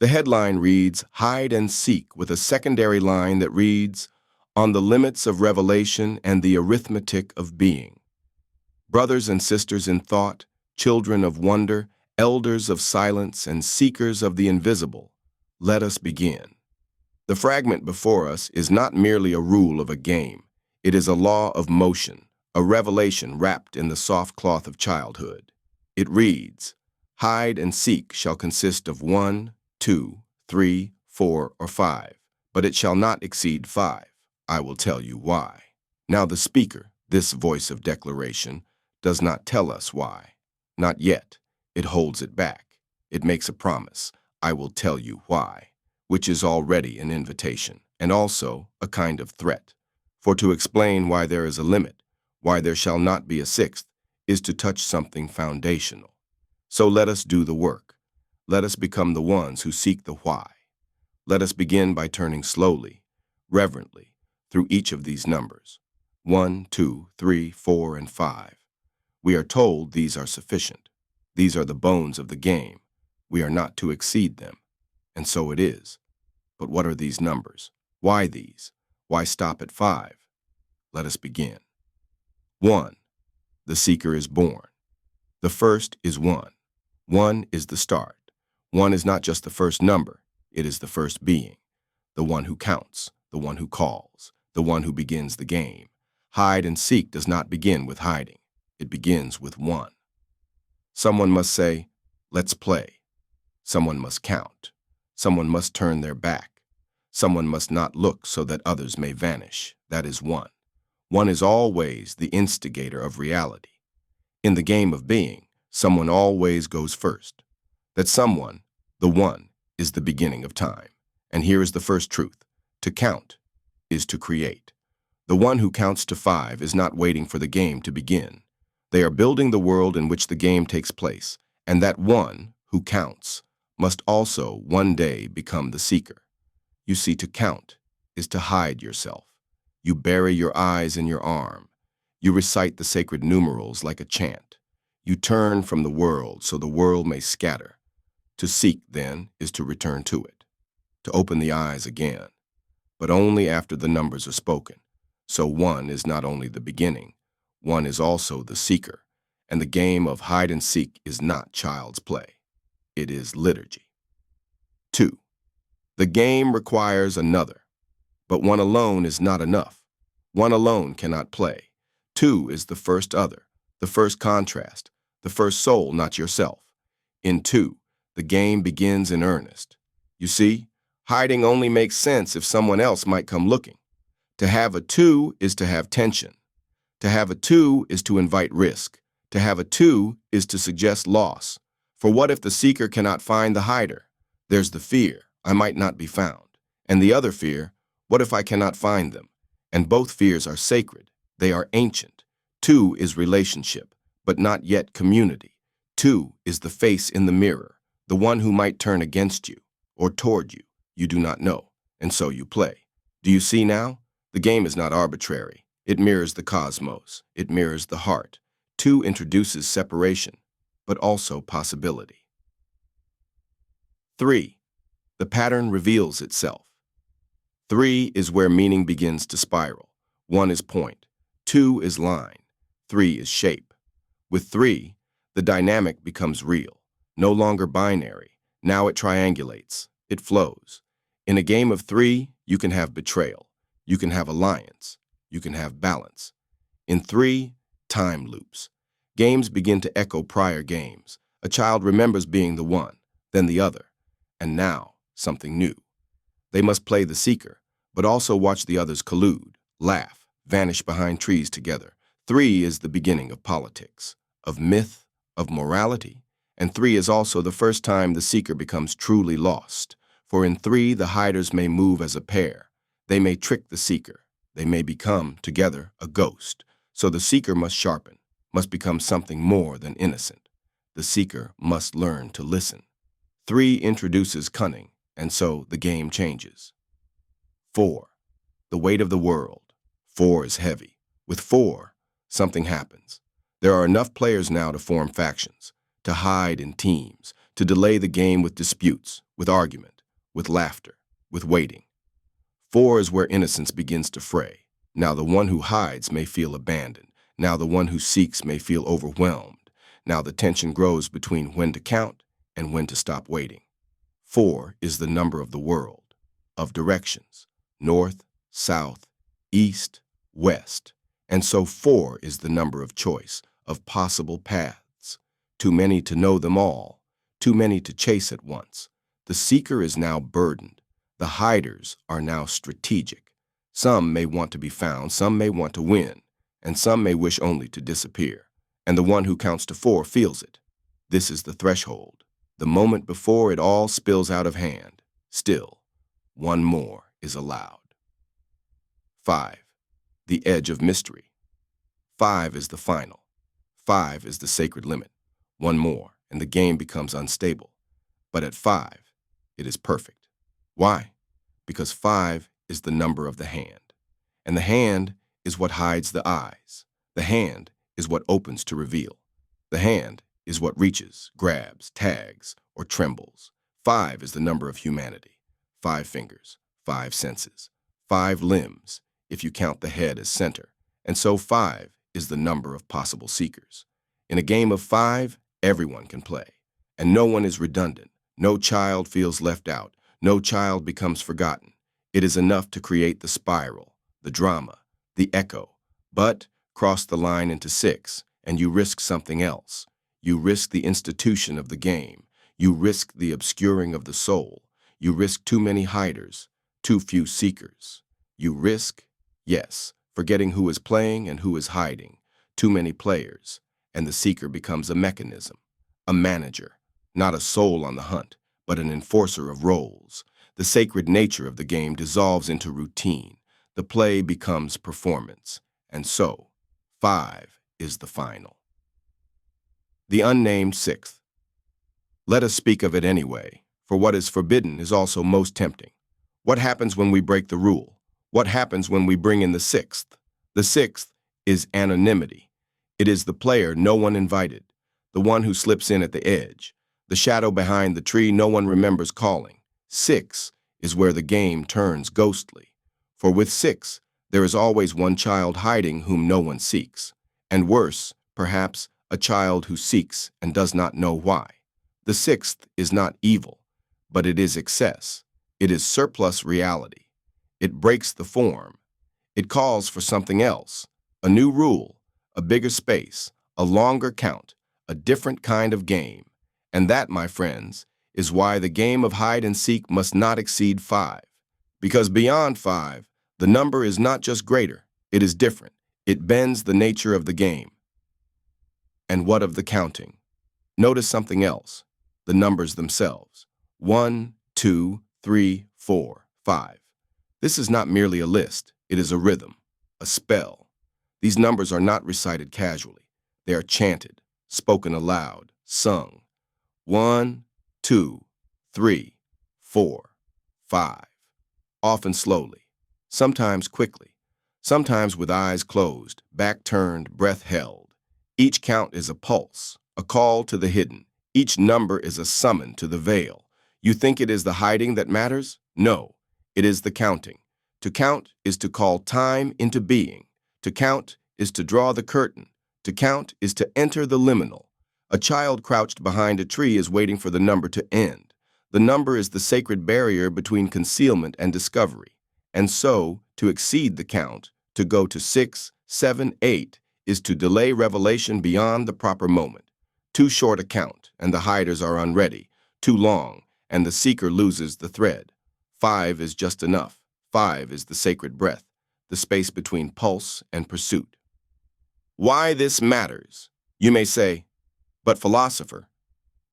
The headline reads, Hide and Seek, with a secondary line that reads, On the Limits of Revelation and the Arithmetic of Being. Brothers and sisters in thought, children of wonder, elders of silence, and seekers of the invisible, let us begin. The fragment before us is not merely a rule of a game. It is a law of motion, a revelation wrapped in the soft cloth of childhood. It reads, Hide and seek shall consist of 1, 2, 3, 4, or 5, but it shall not exceed 5. I will tell you why. Now the speaker, this voice of declaration, does not tell us why. Not yet. It holds it back. It makes a promise. I will tell you why, which is already an invitation, and also a kind of threat. For to explain why there is a limit, why there shall not be a sixth, is to touch something foundational. So let us do the work. Let us become the ones who seek the why. Let us begin by turning slowly, reverently, through each of these numbers. 1, 2, 3, 4, and 5. We are told these are sufficient. These are the bones of the game. We are not to exceed them. And so it is. But what are these numbers? Why these? Why stop at 5? Let us begin. 1. The seeker is born. The first is 1. 1 is the start. 1 is not just the first number. It is the first being. The one who counts, the one who calls, the one who begins the game. Hide and seek does not begin with hiding. It begins with 1. Someone must say, let's play. Someone must count. Someone must turn their back. Someone must not look so that others may vanish. That is 1. 1 is always the instigator of reality. In the game of being, someone always goes first. That someone, the 1, is the beginning of time. And here is the first truth. To count is to create. The one who counts to 5 is not waiting for the game to begin. They are building the world in which the game takes place, and that one who counts must also one day become the seeker. You see, to count is to hide yourself. You bury your eyes in your arm. You recite the sacred numerals like a chant. You turn from the world so the world may scatter. To seek, then, is to return to it, to open the eyes again, but only after the numbers are spoken. So 1 is not only the beginning, 1 is also the seeker, and the game of hide and seek is not child's play. It is liturgy. 2. The game requires another, but 1 alone is not enough. 1 alone cannot play. 2 is the first other, the first contrast, the first soul, not yourself. In 2, the game begins in earnest. You see, hiding only makes sense if someone else might come looking. To have a 2 is to have tension. To have a 2 is to invite risk. To have a 2 is to suggest loss. For what if the seeker cannot find the hider? There's the fear, I might not be found. And the other fear, what if I cannot find them? And both fears are sacred. They are ancient. 2 is relationship, but not yet community. 2 is the face in the mirror, the one who might turn against you or toward you. You do not know, and so you play. Do you see now? The game is not arbitrary. It mirrors the cosmos. It mirrors the heart. 2 introduces separation, but also possibility. 3. The pattern reveals itself. 3 is where meaning begins to spiral. 1 is point. 2 is line. 3 is shape. With 3, the dynamic becomes real, no longer binary. Now it triangulates. It flows. In a game of 3, you can have betrayal. You can have alliance. You can have balance. In 3, time loops. Games begin to echo prior games. A child remembers being the one, then the other, and now something new. They must play the seeker, but also watch the others collude, laugh, vanish behind trees together. 3 is the beginning of politics, of myth, of morality, and 3 is also the first time the seeker becomes truly lost. For in 3, the hiders may move as a pair. They may trick the seeker. They may become, together, a ghost. So the seeker must sharpen, must become something more than innocent. The seeker must learn to listen. 3 introduces cunning, and so the game changes. 4. The weight of the world. 4 is heavy. With 4, something happens. There are enough players now to form factions, to hide in teams, to delay the game with disputes, with argument, with laughter, with waiting. 4 is where innocence begins to fray. Now the one who hides may feel abandoned. Now the one who seeks may feel overwhelmed. Now the tension grows between when to count and when to stop waiting. 4 is the number of the world, of directions, north, south, east, west. And so 4 is the number of choice, of possible paths. Too many to know them all, too many to chase at once. The seeker is now burdened. The hiders are now strategic. Some may want to be found, some may want to win, and some may wish only to disappear. And the one who counts to 4 feels it. This is the threshold, the moment before it all spills out of hand. Still, one more is allowed. 5. The edge of mystery. 5 is the final. 5 is the sacred limit. One more, and the game becomes unstable. But at 5, it is perfect. Why? Because 5 is the number of the hand. And the hand is what hides the eyes. The hand is what opens to reveal. The hand is what reaches, grabs, tags, or trembles. 5 is the number of humanity. 5 fingers, 5 senses, 5 limbs, if you count the head as center. And so 5 is the number of possible seekers. In a game of 5, everyone can play. And no one is redundant. No child feels left out. No child becomes forgotten. It is enough to create the spiral, the drama, the echo. But cross the line into 6, and you risk something else. You risk the institution of the game. You risk the obscuring of the soul. You risk too many hiders, too few seekers. You risk, yes, forgetting who is playing and who is hiding. Too many players, and the seeker becomes a mechanism, a manager, not a soul on the hunt, but an enforcer of roles. The sacred nature of the game dissolves into routine. The play becomes performance. And so, 5 is the final. The unnamed 6th. Let us speak of it anyway, for what is forbidden is also most tempting. What happens when we break the rule? What happens when we bring in the 6th? The 6th is anonymity. It is the player no one invited, the one who slips in at the edge, the shadow behind the tree no one remembers calling. 6 is where the game turns ghostly. For with 6, there is always one child hiding whom no one seeks. And worse, perhaps, a child who seeks and does not know why. The 6th is not evil, but it is excess. It is surplus reality. It breaks the form. It calls for something else, a new rule, a bigger space, a longer count, a different kind of game. And that, my friends, is why the game of hide and seek must not exceed 5. Because beyond 5, the number is not just greater, it is different. It bends the nature of the game. And what of the counting? Notice something else, the numbers themselves. 1, 2, 3, 4, 5. This is not merely a list, it is a rhythm, a spell. These numbers are not recited casually. They are chanted, spoken aloud, sung. 1, 2, 3, 4, 5. Often slowly, sometimes quickly, sometimes with eyes closed, back turned, breath held. Each count is a pulse, a call to the hidden. Each number is a summon to the veil. You think it is the hiding that matters? No, it is the counting. To count is to call time into being. To count is to draw the curtain. To count is to enter the liminal. A child crouched behind a tree is waiting for the number to end. The number is the sacred barrier between concealment and discovery. And so, to exceed the count, to go to 6, 7, 8, is to delay revelation beyond the proper moment. Too short a count, and the hiders are unready. Too long, and the seeker loses the thread. 5 is just enough. 5 is the sacred breath, the space between pulse and pursuit. Why this matters? You may say, but philosopher,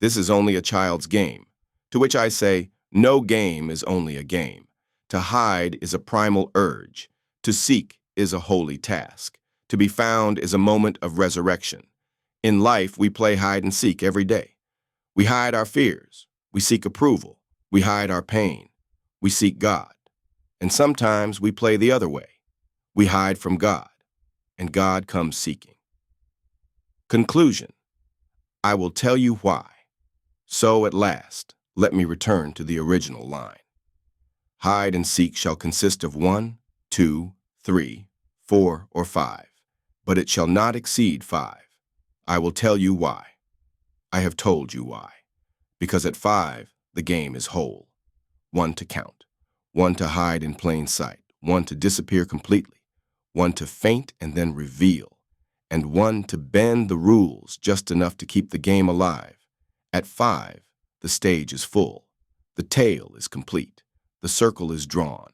this is only a child's game. To which I say, no game is only a game. To hide is a primal urge. To seek is a holy task. To be found is a moment of resurrection. In life, we play hide and seek every day. We hide our fears. We seek approval. We hide our pain. We seek God. And sometimes we play the other way. We hide from God, and God comes seeking. Conclusion. I will tell you why. So at last, Let me return to the original line. Hide and seek shall consist of 1, 2, 3, 4, or 5, but it shall not exceed 5. I will tell you why. I have told you why. Because at 5, the game is whole. 1 to count, 1 to hide in plain sight, 1 to disappear completely, 1 to faint and then reveal, and 1 to bend the rules just enough to keep the game alive. At 5, the stage is full. The tale is complete. The circle is drawn.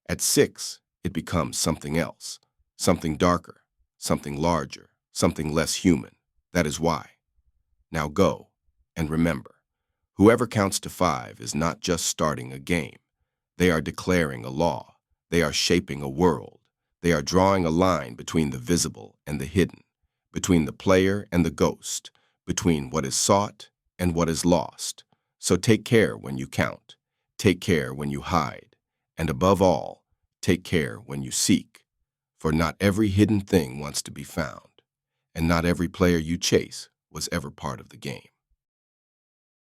At 6, it becomes something else, something darker, something larger, something less human. That is why. Now go, and remember, whoever counts to 5 is not just starting a game. They are declaring a law. They are shaping a world. They are drawing a line between the visible and the hidden, between the player and the ghost, between what is sought and what is lost. So take care when you count. Take care when you hide. And above all, take care when you seek. For not every hidden thing wants to be found, and not every player you chase was ever part of the game.